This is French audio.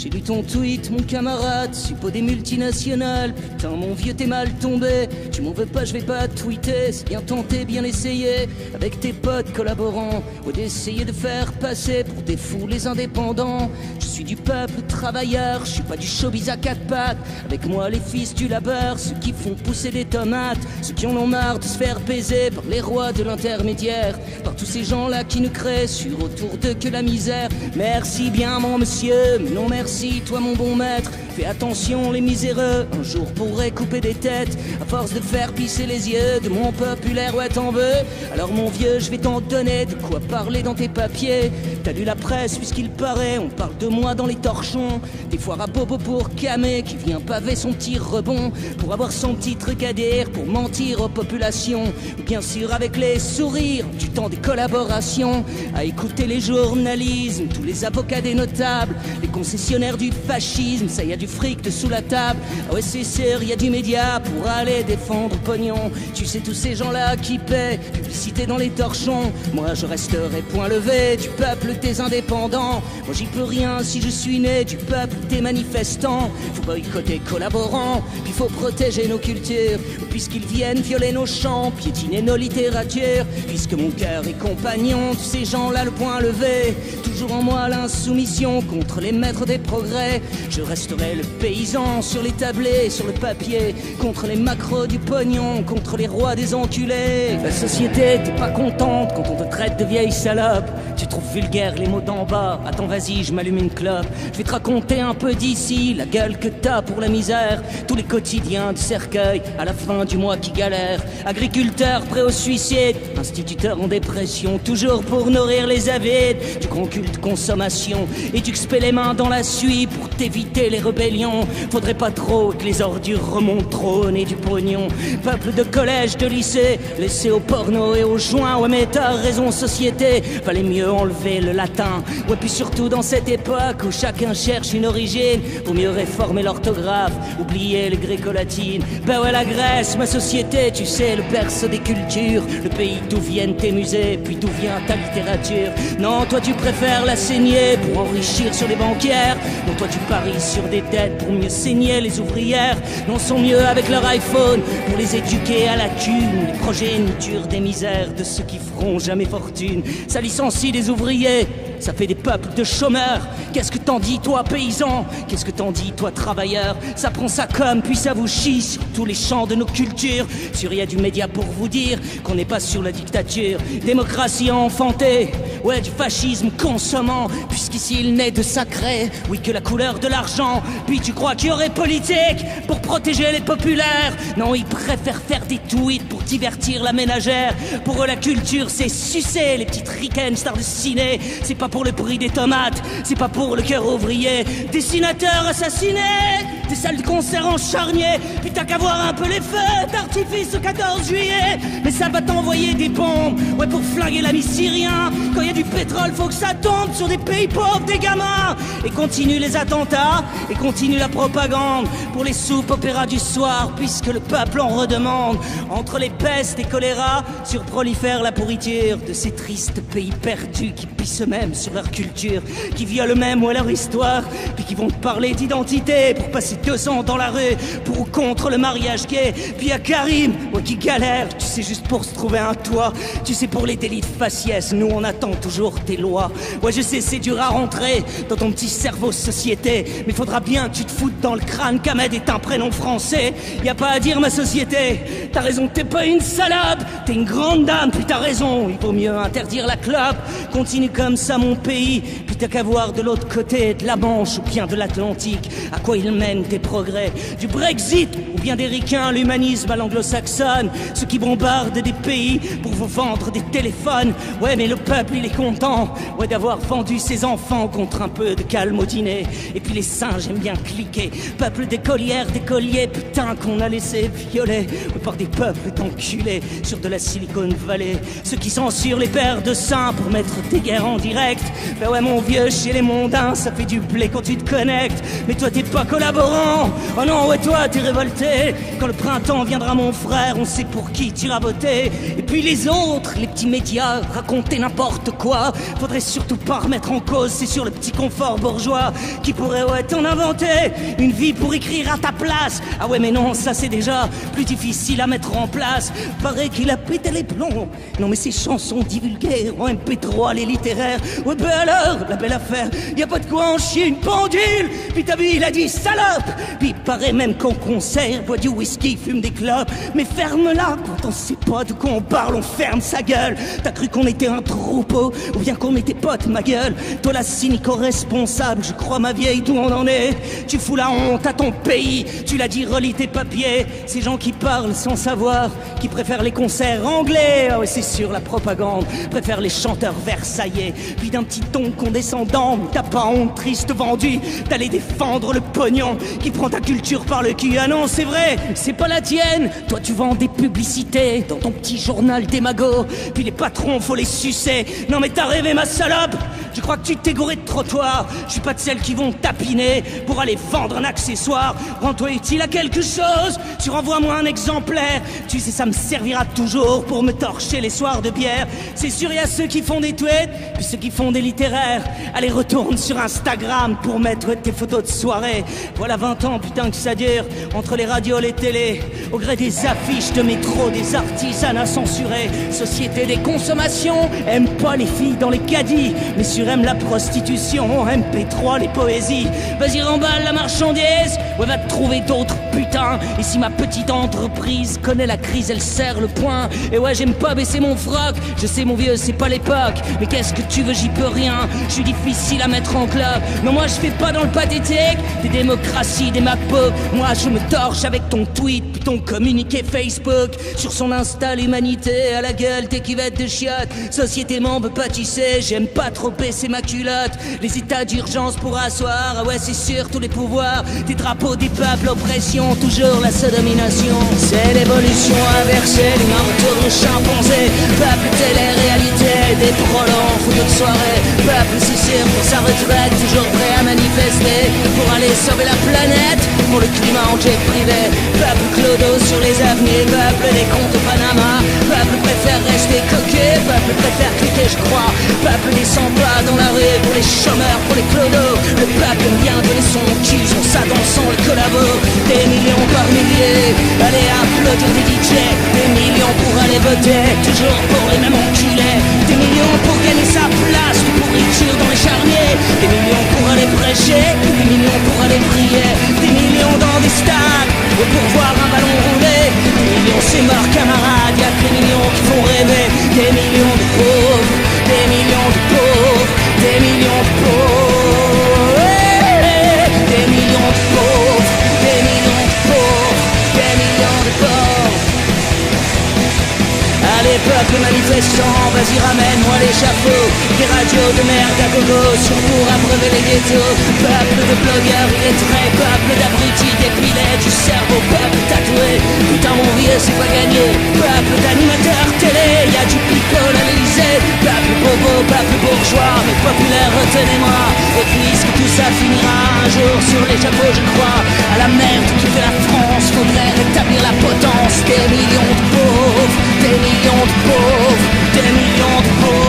J'ai lu ton tweet, mon camarade, suppôt des multinationales. Putain, mon vieux, t'es mal tombé. Tu m'en veux pas, je vais pas tweeter. C'est bien tenté, bien essayé, avec tes potes collaborants, ou d'essayer de faire passer pour des fous les indépendants. Je suis du peuple travailleur, je suis pas du showbiz à quatre pattes. Avec moi, les fils du labeur, ceux qui font pousser des tomates, ceux qui en ont marre de se faire baiser par les rois de l'intermédiaire, par tous ces gens-là qui ne créent sur autour d'eux que la misère. Merci bien, mon monsieur, mais non merci, toi, mon bon maître. Fais attention, les miséreux, un jour pourraient couper des têtes, à force de faire pisser les yeux de mon populaire, ouais, t'en veux? Alors, mon vieux, je vais t'en donner de quoi parler dans tes papiers. T'as lu la presse, puisqu'il paraît, on parle de moi dans les torchons. Des foires à bobo pour Camé, qui vient paver son petit rebond, pour avoir son petit truc à dire, pour mentir aux populations. Ou bien sûr, avec les sourires, du temps des collaborations, à écouter les journalismes, tous les avocats des notables, les concessionnaires du fascisme, ça y a du fric de sous la table. Ah ouais, c'est sûr, y a du média pour aller défendre le pognon. Tu sais, tous ces gens-là qui paient, publicité dans les torchons. Moi, je resterai point levé du peuple des indépendants. Moi, j'y peux rien si je suis né du peuple des manifestants. Faut boycotter collaborants, puis faut protéger nos cultures, puisqu'ils viennent violer nos chants, piétiner nos littératures. Puisque mon cœur est compagnon de ces gens-là, le point levé, toujours en moi l'insoumission contre les maîtres des progrès. Je resterai le paysan sur les tablés, sur le papier, contre les macros du pognon, contre les rois des enculés. La société, t'es pas contente quand on te traite de vieille salope. Tu trouves vulgaire les mots d'en bas. Attends, vas-y, je m'allume une clope. Je vais te raconter un peu d'ici, la gueule que t'as pour la misère. Tous les quotidiens de cercueil, à la fin du mois qui galèrent. Agriculteurs prêts au suicide, instituteurs en dépression, toujours pour nourrir les avides du grand culte consommation. Et tu expées les mains dans la suie pour t'éviter les rébellions. Faudrait pas trop que les ordures remontent trop au nez du pognon. Peuple de collège, de lycée, laissé au porno et au joint. Ouais, mais t'as raison, société, fallait mieux enlever le latin. Ouais, puis surtout dans cette époque où chacun cherche une origine, pour mieux réformer l'orthographe, oublier les gréco-latines. Ben ouais, la Grèce, ma société, tu sais, le berceau des cultures, le pays d'où viennent tes musées, puis d'où vient ta littérature. Non, toi tu préfères la saigner pour enrichir sur les banquières. Non, toi tu paries sur des dettes pour mieux saigner les ouvrières. Non, sont mieux avec leur iPhone pour les éduquer à la thune, les progénitures des misères de ceux qui feront jamais fortune. Ça licencie des ouvriers, ça fait des peuples de chômeurs. Qu'est-ce que t'en dis, toi, paysan? Qu'est-ce que t'en dis, toi, travailleur? Ça prend ça comme, puis ça vous chie sur tous les champs de nos cultures. Sur y a du média pour vous dire qu'on n'est pas sur la dictature. Démocratie enfantée, ouais, du fascisme consommant, puisqu'ici il naît de sacré, oui, que la couleur de l'argent. Puis tu crois qu'il y aurait politique pour protéger les populaires? Non, ils préfèrent faire des tweets pour divertir la ménagère. Pour eux, la culture, c'est sucer les petites ricaines stars de ciné. C'est pas pour le prix des tomates, c'est pas pour le cœur ouvrier. Dessinateurs assassinés, des salles de concert en charnier. Puis t'as qu'à voir un peu les feux d'artifice au 14 juillet. Mais ça va t'envoyer des bombes, ouais, pour flinguer l'ami syrien. Quand y a du pétrole, faut que ça tombe sur des pays pauvres, des gamins. Et continue les attentats, et continue la propagande pour les soupes opéras du soir, puisque le peuple en redemande. Entre les pestes et choléra, surprolifère la pourriture de ces tristes pays perdus qui pissent eux-mêmes sur leur culture, qui violent eux-mêmes, ouais, leur histoire, puis qui vont te parler d'identité pour passer 2 ans dans la rue pour ou contre le mariage gay. Puis à Karim, ouais, qui galère, tu sais, juste pour se trouver un toit. Tu sais, pour les délits de faciès, nous on attend toujours tes lois. Ouais, je sais, c'est dur à rentrer dans ton petit cerveau société, mais faudra bien que tu te foutes dans le crâne qu'Ahmed est un prénom français. Y a pas à dire, ma société, t'as raison, t'es pas une salope, t'es une grande dame, puis t'as raison, il vaut mieux interdire la clope. Continue comme ça, mon pays, puis t'as qu'à voir de l'autre côté de la Manche ou bien de l'Atlantique à quoi ils mènent tes progrès. Du Brexit ou bien des ricains, l'humanisme à l'anglo-saxonne, ceux qui bombardent des pays pour vous vendre des téléphones. Ouais, mais le peuple il est content, ouais, d'avoir vendu ses enfants contre un peu de calme au dîner. Et puis les singes aiment bien cliquer, peuple d'écolières, d'écoliers, putain qu'on a laissé violer, ouais, par des peuples d'enculés sur de la Silicon Valley. Ceux qui censurent les pères de saints pour mettre des guerres en direct. Ben ouais, mon vieux, chez les mondains ça fait du blé quand tu te connectes. Mais toi t'es pas collaborant, parents. Oh non, ouais, toi, t'es révolté. Quand le printemps viendra, mon frère, on sait pour qui t'iras voter. Et puis les autres, les petits médias, raconter n'importe quoi. Faudrait surtout pas remettre en cause, c'est sur le petit confort bourgeois qui pourrait, ouais, t'en inventer une vie pour écrire à ta place. Ah ouais, mais non, ça c'est déjà plus difficile à mettre en place. Paraît qu'il a pété les plombs. Non, mais ces chansons divulguées en MP3, les littéraires. Ouais, ben alors, la belle affaire, y a pas de quoi en chier une pendule. Puis t'as vu, il a dit salope. Puis il paraît même qu'en concert, boit du whisky, fume des clopes. Mais ferme-la, quand on sait pas de quoi on parle, on ferme sa gueule. T'as cru qu'on était un troupeau, ou bien qu'on était potes, ma gueule. Toi la cynico responsable, je crois ma vieille, d'où on en est. Tu fous la honte à ton pays, tu l'as dit, relis tes papiers. Ces gens qui parlent sans savoir, qui préfèrent les concerts anglais. Ah ouais, c'est sûr, la propagande préfère les chanteurs versaillais. Puis d'un petit ton condescendant, t'as pas honte, triste vendu, d'aller défendre le pognon qui prend ta culture par le cul. Ah non, c'est vrai, c'est pas la tienne. Toi tu vends des publicités dans ton petit journal démago. Puis les patrons, faut les sucer. Non mais t'as rêvé, ma salope. Je crois que tu t'es gouré de trottoir. Je suis pas de celles qui vont tapiner pour aller vendre un accessoire. Rends-toi utile à quelque chose, tu renvoies-moi un exemplaire. Tu sais, ça me servira toujours pour me torcher les soirs de bière. C'est sûr, y a ceux qui font des tweets, puis ceux qui font des littéraires. Allez, retourne sur Instagram pour mettre tes photos de soirée. Voilà 20 ans, putain que ça dure, entre les radios, les télés, au gré des affiches de métro, des artisanats censurés. Société des consommations, aime pas les filles dans les caddies, mais sur aime la prostitution, MP3, les poésies. Vas-y, remballe la marchandise, ouais, va te trouver d'autres putains. Et si ma petite entreprise connaît la crise, elle serre le poing. Et ouais, j'aime pas baisser mon froc, je sais mon vieux, c'est pas l'époque, mais qu'est-ce que tu veux, j'y peux rien. Je suis difficile à mettre en club. Non, moi je fais pas dans le pathétique des démocraties, des MacBooks. Moi je me torche avec ton tweet, puis ton communiqué Facebook. Sur son Insta, l'humanité à la gueule, tes cuvettes de chiottes. Société m'en veut pas, tu sais, j'aime pas trop baisser ma culotte. Les états d'urgence pour asseoir, ah ouais c'est sûr, tous les pouvoirs. Des drapeaux, des peuples, oppression, toujours la sodomination. C'est l'évolution inversée, l'humain retourne chimpanzé. Peuple, télé-réalité, des prolongs, photos de soirée. Peuple, c'est sûr, pour sa retraite, toujours prêt à manifester pour aller sauver la planète, pour le climat en jet privé. Peuple, clodo sur les avenues, peuple, les comptes au Panama. Peuple préfère rester coquet, peuple préfère cliquer, je crois. Peuple descend pas dans la rue pour les chômeurs, pour les clodos. Le peuple aime bien donner son cul, son ça dans son le collabo. Des millions par milliers, allez applaudir des DJ. Des millions pour aller voter, toujours pour les mêmes enculés. Des millions pour gagner sa place, de pourriture dans les charniers. Des millions pour aller prêcher, des millions pour aller prier. Des millions dans des stades, pour voir un ballon rouler. Des millions c'est mort camarades, y'a que des millions qui font rêver. Des millions de pauvres, des millions de pauvres, des millions de pauvres. Des millions de pauvres, des millions de pauvres, des millions de pauvres. Allez peuple manifestant, vas-y ramène-moi l'échafaud. Des radios de merde à gogo, sur pour abreuver les ghettos. Peuple de blogueurs illettrés, peuple d'abrutis dépilés du cerveau, peuple tatoué. Putain mon vieux c'est pas gagné. Peuple d'animateurs télé, y'a du people à l'Elysée. Peuple bobo, peuple bourgeois, mais populaire retenez-moi. Et puisque tout ça finira un jour sur les chapeaux je crois à la merde qui fait la France, faudrait rétablir la potence. Des millions de pauvres, des millions de pauvres, des millions de pauvres.